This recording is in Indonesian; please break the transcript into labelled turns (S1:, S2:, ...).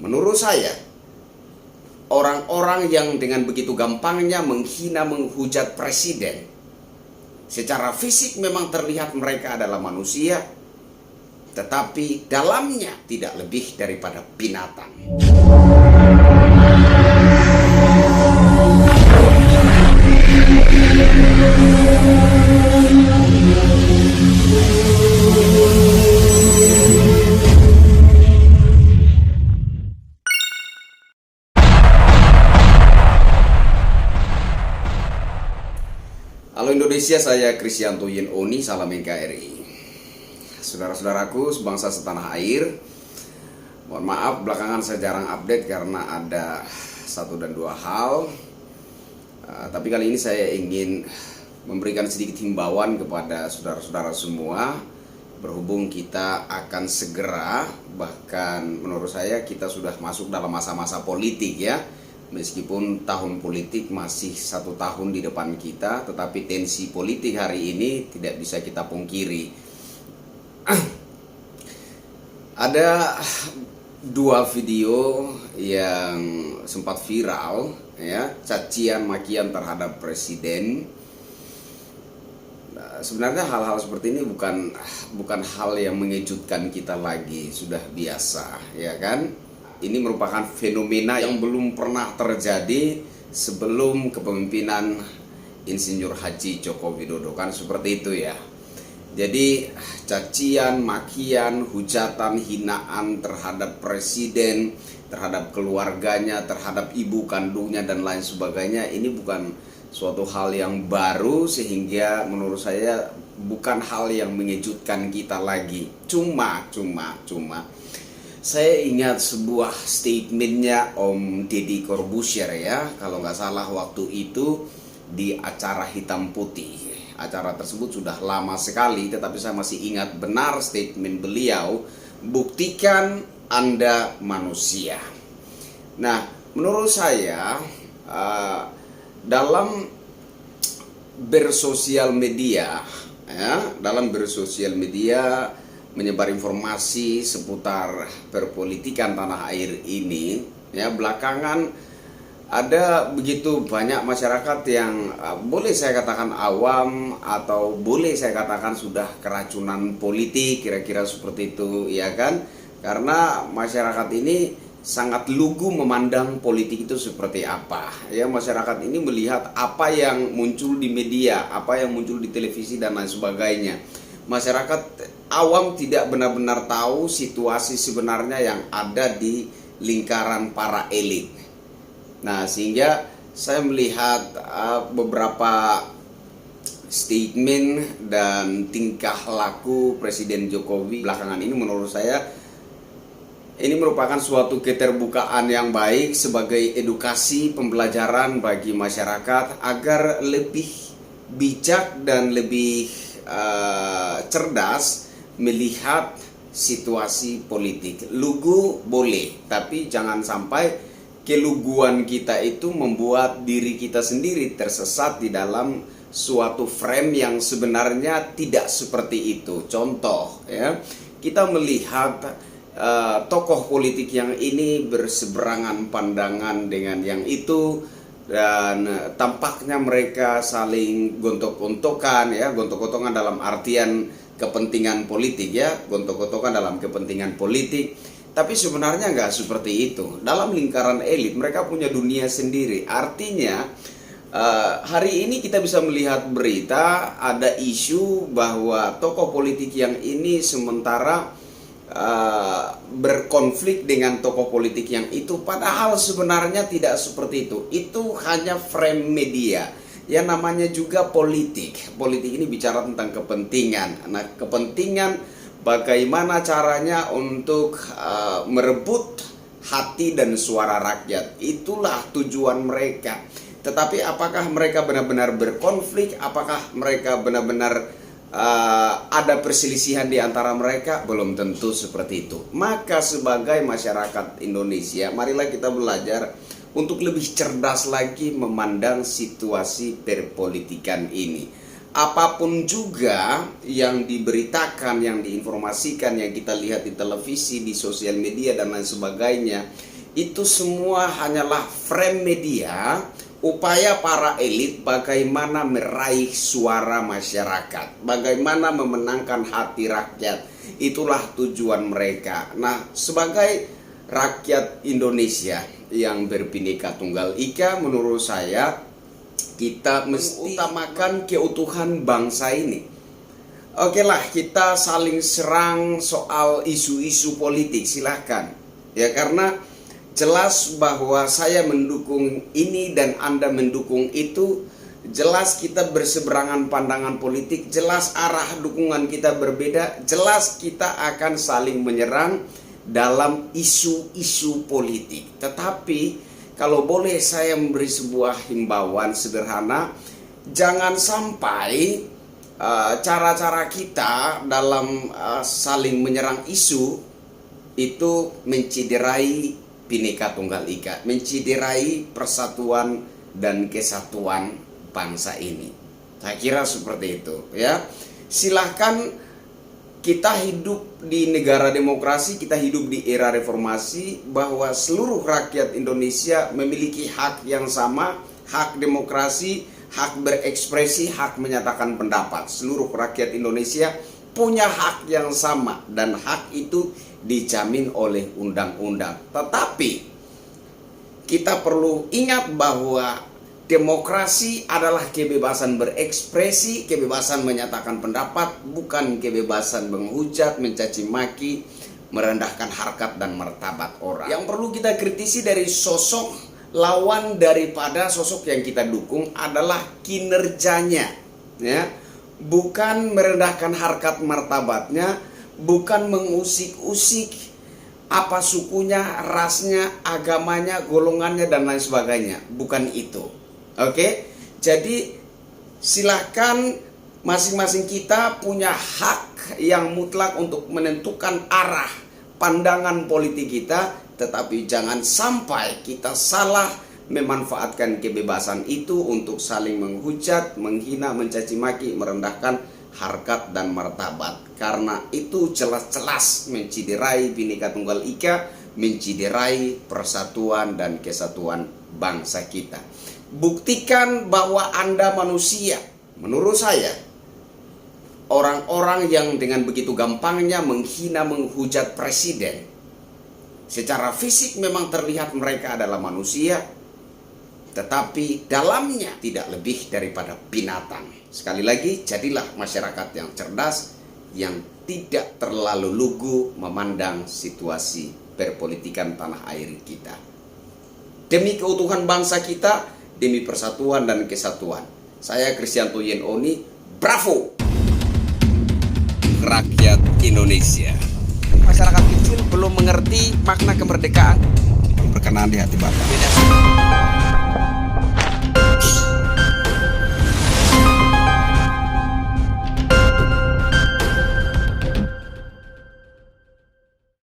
S1: Menurut saya, orang-orang yang dengan begitu gampangnya menghina, menghujat presiden, secara fisik memang terlihat mereka adalah manusia, tetapi dalamnya tidak lebih daripada binatang. Halo Indonesia, saya Kristianto Yenoni, salam NKRI. Saudara-saudaraku sebangsa setanah air, mohon maaf belakangan saya jarang update karena ada satu dan dua hal. Tapi kali ini saya ingin memberikan sedikit himbauan kepada saudara-saudara semua. Berhubung kita akan segera, bahkan menurut saya kita sudah masuk dalam masa-masa politik ya. Meskipun tahun politik masih 1 tahun di depan kita, tetapi tensi politik hari ini tidak bisa kita pungkiri. Ada 2 video yang sempat viral ya, cacian makian terhadap presiden. Nah, sebenarnya hal-hal seperti ini bukan hal yang mengejutkan kita lagi, sudah biasa ya kan. Ini merupakan fenomena yang belum pernah terjadi sebelum kepemimpinan Insinyur Haji Joko Widodo, kan seperti itu ya. Jadi cacian, makian, hujatan, hinaan terhadap presiden, terhadap keluarganya, terhadap ibu kandungnya dan lain sebagainya, ini bukan suatu hal yang baru, sehingga menurut saya bukan hal yang mengejutkan kita lagi. Cuma saya ingat sebuah statementnya Om Deddy Corbuzier ya, kalau nggak salah waktu itu di acara Hitam Putih. Acara tersebut sudah lama sekali, tetapi saya masih ingat benar statement beliau, buktikan Anda manusia. Nah, menurut saya dalam bersosial media menyebar informasi seputar perpolitikan tanah air ini ya, belakangan ada begitu banyak masyarakat yang boleh saya katakan awam atau boleh saya katakan sudah keracunan politik, kira-kira seperti itu ya kan, karena masyarakat ini sangat lugu memandang politik itu seperti apa ya. Masyarakat ini melihat apa yang muncul di media, apa yang muncul di televisi dan lain sebagainya. Masyarakat awam tidak benar-benar tahu situasi sebenarnya yang ada di lingkaran para elit. Nah, sehingga saya melihat beberapa statement dan tingkah laku Presiden Jokowi belakangan ini, menurut saya ini merupakan suatu keterbukaan yang baik sebagai edukasi pembelajaran bagi masyarakat agar lebih bijak dan lebih cerdas melihat situasi politik. Lugu boleh, tapi jangan sampai keluguan kita itu membuat diri kita sendiri tersesat di dalam suatu frame yang sebenarnya tidak seperti itu. Contoh ya, kita melihat tokoh politik yang ini berseberangan pandangan dengan yang itu, dan tampaknya mereka saling gontok-gontokan ya, gontok-gontokan dalam artian kepentingan politik ya, gontok-gontokan dalam kepentingan politik. Tapi sebenarnya nggak seperti itu. Dalam lingkaran elit mereka punya dunia sendiri. Artinya hari ini kita bisa melihat berita ada isu bahwa tokoh politik yang ini sementara berkonflik dengan tokoh politik yang itu, padahal sebenarnya tidak seperti itu. Itu hanya frame media. Yang namanya juga politik. Politik ini bicara tentang kepentingan. Nah, kepentingan bagaimana caranya untuk merebut hati dan suara rakyat. Itulah tujuan mereka. Tetapi apakah mereka benar-benar berkonflik? Apakah mereka benar-benar ada perselisihan di antara mereka? Belum tentu seperti itu. Maka sebagai masyarakat Indonesia, marilah kita belajar untuk lebih cerdas lagi memandang situasi perpolitikan ini. Apapun juga yang diberitakan, yang diinformasikan, yang kita lihat di televisi, di sosial media dan lain sebagainya, itu semua hanyalah frame media, upaya para elit bagaimana meraih suara masyarakat, bagaimana memenangkan hati rakyat. Itulah tujuan mereka. Nah, sebagai rakyat Indonesia yang berbineka tunggal ika, menurut saya kita mesti utamakan keutuhan bangsa ini. Oke lah, kita saling serang soal isu-isu politik, silahkan ya, karena jelas bahwa saya mendukung ini dan Anda mendukung itu. Jelas kita berseberangan pandangan politik, jelas arah dukungan kita berbeda, jelas kita akan saling menyerang dalam isu-isu politik. Tetapi kalau boleh saya memberi sebuah himbauan sederhana, jangan sampai cara-cara kita dalam saling menyerang isu itu menciderai Bhinneka Tunggal Ika, menciderai persatuan dan kesatuan bangsa ini. Saya kira seperti itu ya. Silahkan, kita hidup di negara demokrasi, kita hidup di era reformasi, bahwa seluruh rakyat Indonesia memiliki hak yang sama, hak demokrasi, hak berekspresi, hak menyatakan pendapat. Seluruh rakyat Indonesia punya hak yang sama dan hak itu dijamin oleh undang-undang. Tetapi kita perlu ingat bahwa demokrasi adalah kebebasan berekspresi, kebebasan menyatakan pendapat, bukan kebebasan menghujat, mencaci maki, merendahkan harkat dan martabat orang. Yang perlu kita kritisi dari sosok lawan daripada sosok yang kita dukung adalah kinerjanya, ya. Bukan merendahkan harkat martabatnya, bukan mengusik-usik apa sukunya, rasnya, agamanya, golongannya dan lain sebagainya. Bukan itu. Oke, jadi silahkan, masing-masing kita punya hak yang mutlak untuk menentukan arah pandangan politik kita, tetapi jangan sampai kita salah memanfaatkan kebebasan itu untuk saling menghujat, menghina, mencaci maki, merendahkan harkat dan martabat. Karena itu jelas-jelas menciderai Bhinneka Tunggal Ika, menciderai persatuan dan kesatuan bangsa kita. Buktikan bahwa Anda manusia. Menurut saya, orang-orang yang dengan begitu gampangnya menghina, menghujat presiden, secara fisik memang terlihat mereka adalah manusia, tetapi dalamnya tidak lebih daripada binatang. Sekali lagi, jadilah masyarakat yang cerdas, yang tidak terlalu lugu memandang situasi perpolitikan tanah air kita. Demi keutuhan bangsa kita, demi persatuan dan kesatuan. Saya Kristianto Yenoni, bravo! Rakyat Indonesia. Masyarakat kecil belum mengerti makna kemerdekaan. Berkenan di hati Bapak.